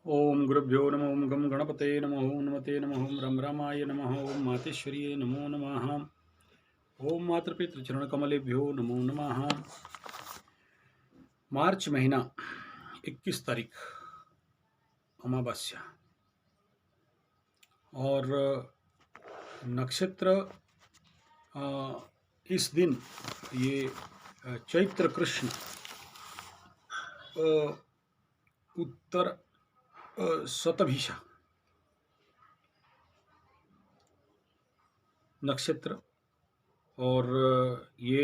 ओम गुरुभ्यो नमः ओम गम गणपते नमः ओम नमते नमः ओम रम रामाय नमः ओम मातेश्वर्ये नमो नमः ओम मातृपितृचरण कमलेभ्यो नमो नमः। मार्च महीना 21 तारीख अमावस्या और नक्षत्र इस दिन ये चैत्र कृष्ण उत्तर शतभिषा नक्षत्र और ये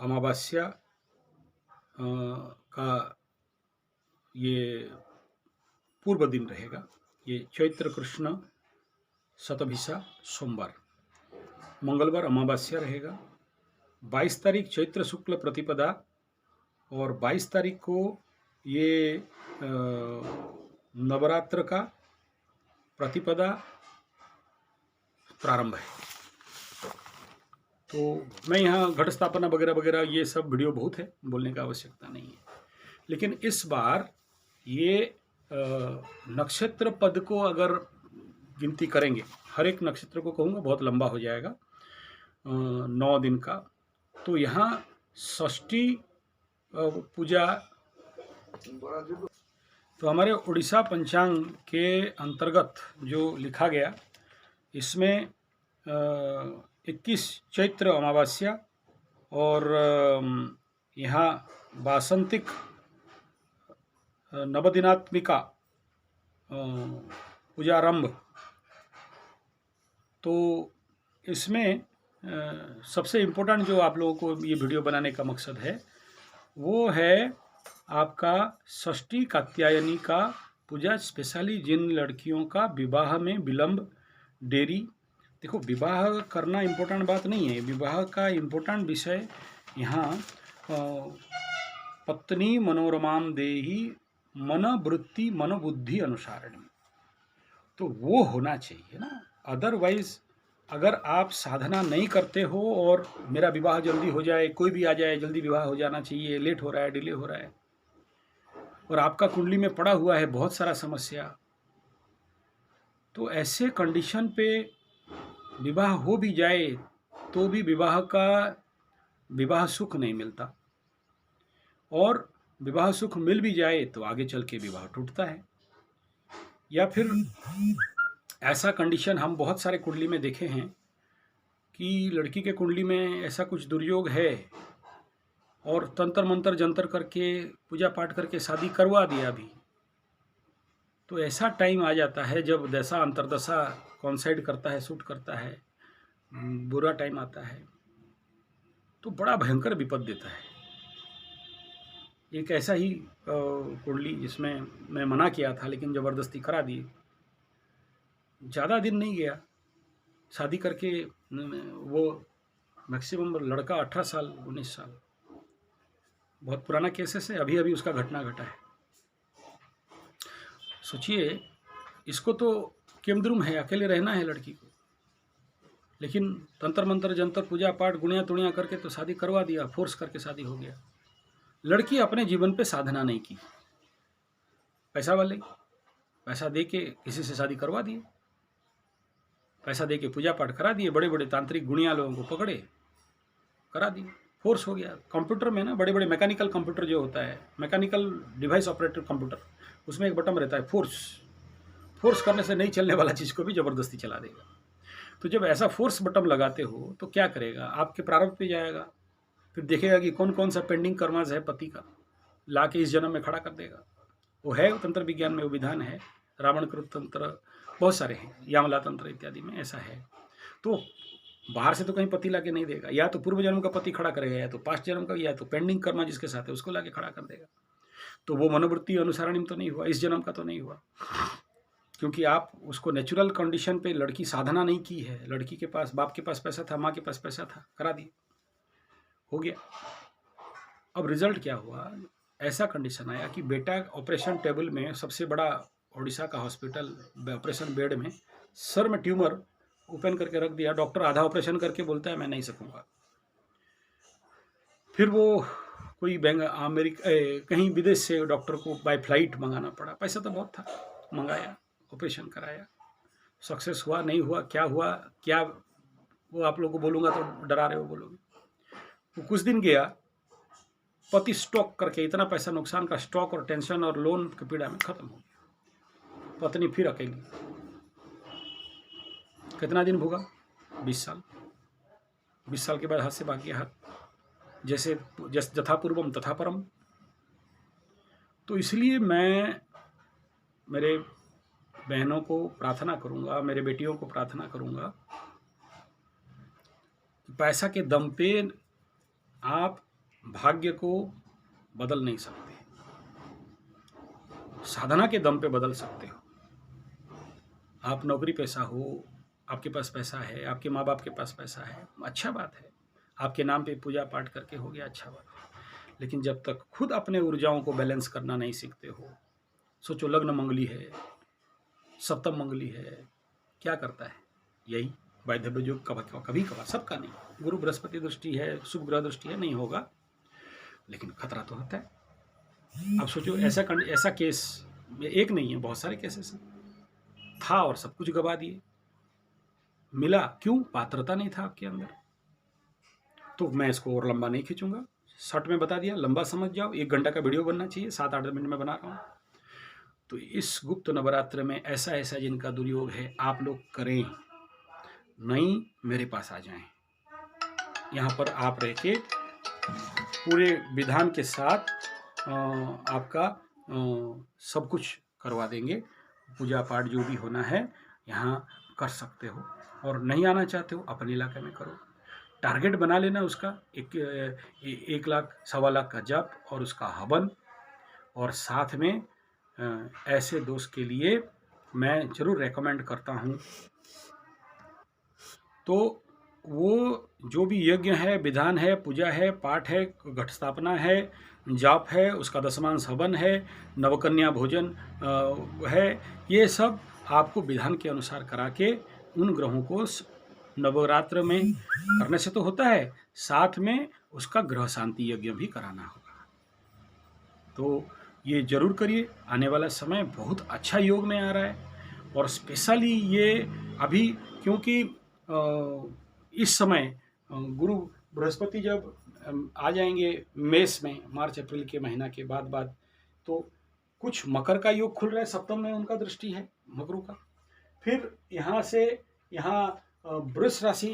अमावस्या का ये पूर्व दिन रहेगा। ये चैत्र कृष्ण शतभिषा सोमवार, मंगलवार अमावस्या रहेगा। 22 तारीख चैत्र शुक्ल प्रतिपदा और 22 तारीख को ये नवरात्र का प्रतिपदा प्रारंभ है। तो मैं यहाँ घट स्थापना वगैरह वगैरह ये सब वीडियो बहुत है, बोलने का आवश्यकता नहीं है। लेकिन इस बार ये नक्षत्र पद को अगर गिनती करेंगे, हर एक नक्षत्र को कहूँगा बहुत लंबा हो जाएगा 9 दिन का। तो यहाँ षष्ठी पूजा, तो हमारे उड़ीसा पंचांग के अंतर्गत जो लिखा गया, इसमें 21 चैत्र अमावस्या और यहाँ वासंतिक नवदिनात्मिका पूजारंभ। तो इसमें सबसे इम्पोर्टेंट जो आप लोगों को ये वीडियो बनाने का मकसद है वो है आपका षष्ठी कात्यायनी का पूजा, स्पेशली जिन लड़कियों का विवाह में विलंब, देरी। देखो, विवाह करना इम्पोर्टेंट बात नहीं है, विवाह का इम्पोर्टेंट विषय यहाँ पत्नी मनोरमाम देही मन वृत्ति मनोबुद्धि अनुसारिणी, तो वो होना चाहिए ना। अदरवाइज अगर आप साधना नहीं करते हो और मेरा विवाह जल्दी हो जाए, कोई भी आ जाए, जल्दी विवाह हो जाना चाहिए, लेट हो रहा है, डिले हो रहा है, और आपका कुंडली में पड़ा हुआ है बहुत सारा समस्या, तो ऐसे कंडीशन पे विवाह हो भी जाए तो भी विवाह सुख नहीं मिलता, और विवाह सुख मिल भी जाए तो आगे चल के विवाह टूटता है। या फिर ऐसा कंडीशन हम बहुत सारे कुंडली में देखे हैं कि लड़की के कुंडली में ऐसा कुछ दुर्योग है और तंत्र मंत्र जंतर करके पूजा पाठ करके शादी करवा दिया भी, तो ऐसा टाइम आ जाता है जब दशा अंतरदशा कॉन्साइड करता है, सूट करता है, बुरा टाइम आता है, तो बड़ा भयंकर विपद देता है। एक ऐसा ही कुंडली जिसमें मैं मना किया था लेकिन ज़बरदस्ती करा दी। ज़्यादा दिन नहीं गया शादी करके, वो मैक्सिमम लड़का 18 साल 19 साल, बहुत पुराना केसेस है, अभी अभी उसका घटना घटा है। सोचिए, इसको तो केमद्रुम है, अकेले रहना है लड़की को, लेकिन तंत्र मंत्र जंतर पूजा पाठ गुणिया तुणिया करके तो शादी करवा दिया, फोर्स करके शादी हो गया। लड़की अपने जीवन पे साधना नहीं की, पैसा वाले पैसा दे के किसी से शादी करवा दिए, पैसा दे के पूजा पाठ करा दिए, बड़े बड़े तांत्रिक गुणिया लोगों को पकड़े, करा दिए, फोर्स हो गया। कंप्यूटर में ना बड़े बड़े मैकेनिकल कंप्यूटर जो होता है, मैकेनिकल डिवाइस ऑपरेटेड कंप्यूटर, उसमें एक बटन रहता है फोर्स करने से नहीं चलने वाला चीज़ को भी ज़बरदस्ती चला देगा। तो जब ऐसा फोर्स बटन लगाते हो तो क्या करेगा, आपके प्रारब्ध पे जाएगा, फिर देखेगा कि कौन कौन सा पेंडिंग कर्माज है पति का, ला के इस जन्म में खड़ा कर देगा। वो है तंत्र विज्ञान में वो विधान है, रावण कृत तंत्र बहुत सारे हैं, यामला तंत्र इत्यादि में ऐसा है। तो बाहर से तो कहीं पति ला के नहीं देगा, या तो पूर्व जन्म का पति खड़ा करेगा, या तो पास्ट जन्म का, या तो पेंडिंग कर्मा जिसके साथ है उसको ला के खड़ा कर देगा। तो वो मनोवृत्ति अनुसारणी तो नहीं हुआ, इस जन्म का तो नहीं हुआ, क्योंकि आप उसको नेचुरल कंडीशन पे लड़की साधना नहीं की है। लड़की के पास, बाप के पास पैसा था, माँ के पास पैसा था, करा दिया, हो गया। अब रिजल्ट क्या हुआ, ऐसा कंडीशन आया कि बेटा ऑपरेशन टेबल में, सबसे बड़ा उड़ीसा का हॉस्पिटल, ऑपरेशन बेड में सर में ट्यूमर ओपन करके रख दिया। डॉक्टर आधा ऑपरेशन करके बोलता है मैं नहीं सकूंगा। फिर वो कोई कहीं विदेश से डॉक्टर को बाय फ्लाइट मंगाना पड़ा, पैसा तो बहुत था, मंगाया, ऑपरेशन कराया, सक्सेस हुआ नहीं हुआ, क्या वो आप लोगों को बोलूँगा तो डरा रहे हो बोलोगे। वो कुछ दिन गया, पति स्ट्रोक करके इतना पैसा नुकसान का, स्ट्रोक और टेंशन और लोन की पीड़ा में खत्म हो गया। पत्नी फिर अकेली, कितना दिन भोगा? 20 साल। 20 साल के बाद हाथ से भाग गया हाथ, जैसे यथा पूर्वम तथा परम। तो इसलिए मैं मेरे बहनों को प्रार्थना करूंगा, मेरे बेटियों को प्रार्थना करूंगा कि पैसा के दम पे आप भाग्य को बदल नहीं सकते, साधना के दम पे बदल सकते हो। आप नौकरी पेशा हो, आपके पास पैसा है, आपके माँ बाप के पास पैसा है, अच्छा बात है, आपके नाम पे पूजा पाठ करके हो गया, अच्छा बात है। लेकिन जब तक खुद अपने ऊर्जाओं को बैलेंस करना नहीं सीखते हो, सोचो लग्न मंगली है, सप्तम मंगली है, क्या करता है? यही वैधव्य जो कभी कभार, सबका नहीं, गुरु बृहस्पति दृष्टि है, शुभ ग्रह दृष्टि है, नहीं होगा, लेकिन खतरा तो होता है। अब सोचो ऐसा केस एक नहीं है, बहुत सारे केसेस था और सब कुछ गवा दिए। मिला क्यों? पात्रता नहीं था आपके अंदर। तो मैं इसको और लंबा नहीं खींचूंगा, शॉर्ट में बता दिया, लंबा समझ जाओ, 1 घंटा का वीडियो बनना चाहिए, 7-8 मिनट में बना रहा हूँ। तो इस गुप्त नवरात्र में ऐसा जिनका दुर्योग है, आप लोग करें, नहीं मेरे पास आ जाएं। यहाँ पर आप रह के पूरे विधान के साथ आपका सब कुछ करवा देंगे। पूजा पाठ जो भी होना है यहाँ कर सकते हो, और नहीं आना चाहते हो अपने इलाके में करो। टारगेट बना लेना उसका 1 लाख 1.25 लाख का जप और उसका हवन, और साथ में ऐसे दोस्त के लिए मैं जरूर रेकमेंड करता हूँ। तो वो जो भी यज्ञ है, विधान है, पूजा है, पाठ है, घट स्थापना है, जाप है, उसका दशमांश हवन है, नवकन्या भोजन है, ये सब आपको विधान के अनुसार करा के उन ग्रहों को नवरात्र में करने से तो होता है, साथ में उसका ग्रह शांति यज्ञ भी कराना होगा। तो ये जरूर करिए, आने वाला समय बहुत अच्छा योग में आ रहा है। और स्पेशली ये अभी क्योंकि इस समय गुरु बृहस्पति जब आ जाएंगे मेष में, मार्च अप्रैल के महीना के बाद तो कुछ मकर का योग खुल रहा है, सप्तम में उनका दृष्टि है मकरों का। फिर यहाँ से यहाँ वृष राशि,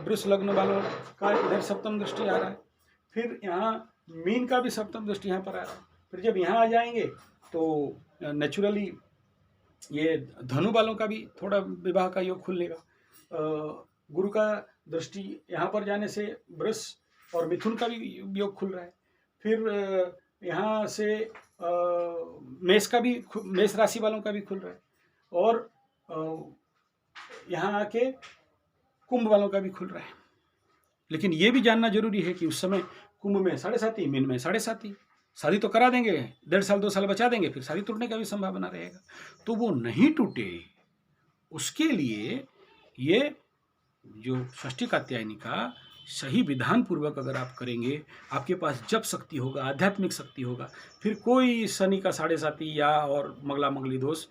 वृष लग्न वालों का इधर सप्तम दृष्टि आ रहा है। फिर यहाँ मीन का भी सप्तम दृष्टि यहाँ पर आ रहा है। फिर जब यहाँ आ जाएंगे तो नेचुरली ये धनु वालों का भी थोड़ा विवाह का योग खुलेगा। गुरु का दृष्टि यहाँ पर जाने से वृष और मिथुन का भी योग खुल रहा है। फिर यहाँ से मेष का भी, मेष राशि वालों का भी खुल रहा है, और यहाँ आके कुंभ वालों का भी खुल रहा है। लेकिन ये भी जानना जरूरी है कि उस समय कुंभ में 7.5, मीन में 7.5, शादी तो करा देंगे, 1.5 साल 2 साल बचा देंगे, फिर शादी टूटने का भी संभावना रहेगा। तो वो नहीं टूटे, उसके लिए ये जो षष्ठी कात्यायनी का सही विधान पूर्वक अगर आप करेंगे, आपके पास जप शक्ति होगा, आध्यात्मिक शक्ति होगा, फिर कोई शनि का 7.5 या और मंगला मंगली दोष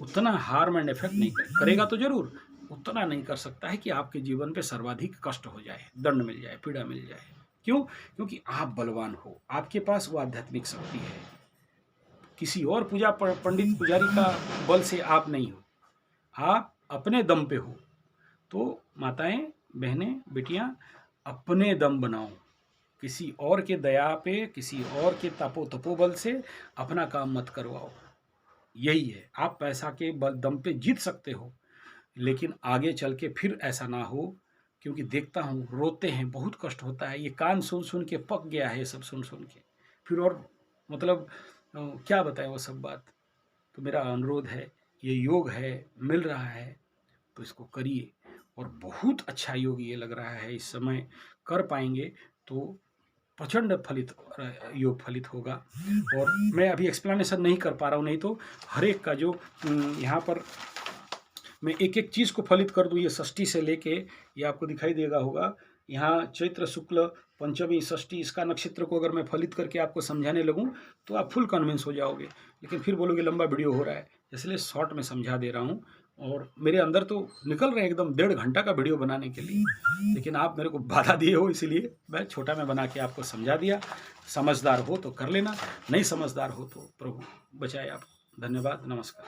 उतना हार्म एंड इफेक्ट नहीं करेगा। तो जरूर उतना नहीं कर सकता है कि आपके जीवन पे सर्वाधिक कष्ट हो जाए, दंड मिल जाए, पीड़ा मिल जाए। क्यों? क्योंकि आप बलवान हो, आपके पास वो आध्यात्मिक शक्ति है। किसी और पंडित पुजारी का बल से आप नहीं हो, आप अपने दम पे हो। तो माताएं, बहनें, बेटियां, अपने दम बनाओ, किसी और के दया पे, किसी और के तपोबल से अपना काम मत करवाओ। यही है, आप पैसा के दम पे जीत सकते हो, लेकिन आगे चल के फिर ऐसा ना हो। क्योंकि देखता हूँ रोते हैं, बहुत कष्ट होता है, ये कान सुन के पक गया है, ये सब सुन के फिर, और मतलब क्या बताएं वो सब बात। तो मेरा अनुरोध है, ये योग है, मिल रहा है तो इसको करिए, और बहुत अच्छा योग ये लग रहा है, इस समय कर पाएंगे तो प्रचंड योग फलित होगा। और मैं अभी एक्सप्लेनेशन नहीं कर पा रहा हूँ, नहीं तो हर एक का जो यहाँ पर मैं एक चीज़ को फलित कर दूँ, ये षष्ठी से लेके ये आपको दिखाई देगा होगा, यहाँ चैत्र शुक्ल पंचमी षष्ठी इसका नक्षत्र को अगर मैं फलित करके आपको समझाने लगूं तो आप फुल कन्विंस हो जाओगे, लेकिन फिर बोलोगे लंबा वीडियो हो रहा है, इसलिए शॉर्ट में समझा दे रहा हूं। और मेरे अंदर तो निकल रहे हैं एकदम 1.5 घंटा का वीडियो बनाने के लिए, लेकिन आप मेरे को बाधा दिए हो, इसीलिए मैं छोटा में बना के आपको समझा दिया। समझदार हो तो कर लेना, नहीं समझदार हो तो प्रभु बचाए आप। धन्यवाद, नमस्कार।